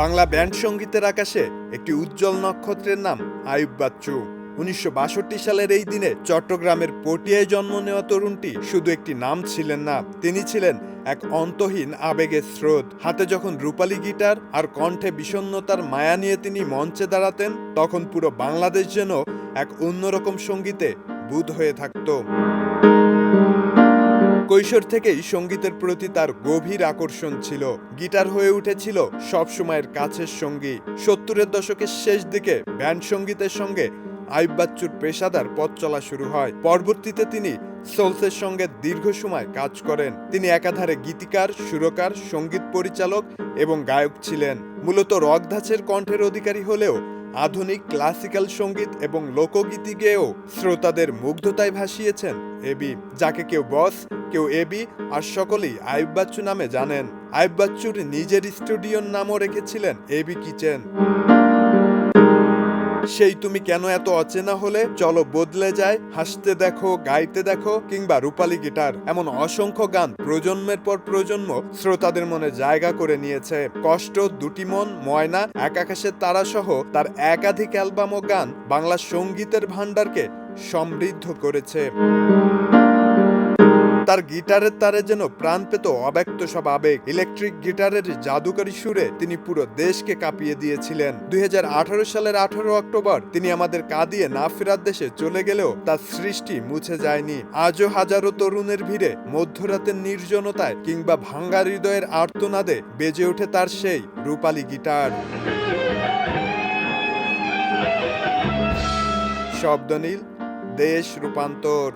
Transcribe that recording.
Bangla band সঙ্গীতের আকাশে একটি উজ্জ্বল নক্ষত্রের নাম আইয়ুব বাচ্চু। ১৯৬২ সালের এই দিনে চট্টগ্রামের পটিয়ায় জন্ম নেওয়া তরুণটি শুধু একটি নাম ছিলেন না, তিনি ছিলেন এক অন্তহীন আবেগের স্রোত। হাতে যখন রূপালী গিটার আর কণ্ঠে বিষণ্ণতার মায়া নিয়ে তিনি মঞ্চে দাঁড়াতেন, তখন পুরো বাংলাদেশ যেন এক অন্যরকম সঙ্গীতে বুঁদ হয়ে থাকত। কৈশোর থেকেই সঙ্গীতের প্রতি তার গভীর আকর্ষণ ছিল। গিটার হয়ে উঠেছিল সবসময়ের কাছের সঙ্গী। ৭০-এর দশকের শেষ দিকে ব্যান্ড সঙ্গীতের সঙ্গে আইয়ুব বাচ্চুর পেশাদার পথ চলা শুরু হয়। পরবর্তীতে তিনি সোলসের সঙ্গে দীর্ঘ সময় কাজ করেন। তিনি একাধারে গীতিকার, সুরকার, সঙ্গীত পরিচালক এবং গায়ক ছিলেন। মূলত রক ধাঁচের কণ্ঠের অধিকারী হলেও আধুনিক ক্লাসিক্যাল সঙ্গীত এবং লোকগীতি গেয়েও শ্রোতাদের মুগ্ধতায় ভাসিয়েছেন এবি, যাকে কেউ বস, কেউ এবি আর সকলেই আইয়ুব বাচ্চু নামে জানেন। আইয়ুব বাচ্চুর নিজের স্টুডিওর নামও রেখেছিলেন এবি কিচেন। সেই তুমি কেন এত অচেনা হলে, চলো বদলে যায়, হাসতে দেখো, গাইতে দেখো কিংবা রূপালী গিটার, এমন অসংখ্য গান প্রজন্মের পর প্রজন্ম শ্রোতাদের মনে জায়গা করে নিয়েছে। কষ্ট, দুটি মন, ময়না, এক আকাশের তারা সহ তার একাধিক অ্যালবাম ও গান বাংলা সঙ্গীতের ভান্ডারকে সমৃদ্ধ করেছে। তার গিটারের তারে যেন প্রাণ পেত অব্যক্ত সব আবেগ। ইলেকট্রিক গিটারের জাদুকরী সুরে তিনি পুরো দেশকে কাঁপিয়ে দিয়েছিলেন। ২০১৮ সালের ১৮ অক্টোবর তিনি আমাদের কাঁদিয়ে না ফেরার দেশে চলে গেলেও তার সৃষ্টি মুছে যায়নি। আজও হাজারো তরুণের ভিড়ে, মধ্যরাতের নির্জনতায় কিংবা ভাঙ্গা হৃদয়ের আর্তনাদে বেজে ওঠে তার সেই রূপালী গিটার। শব্দ নীল, দেশ রূপান্তর।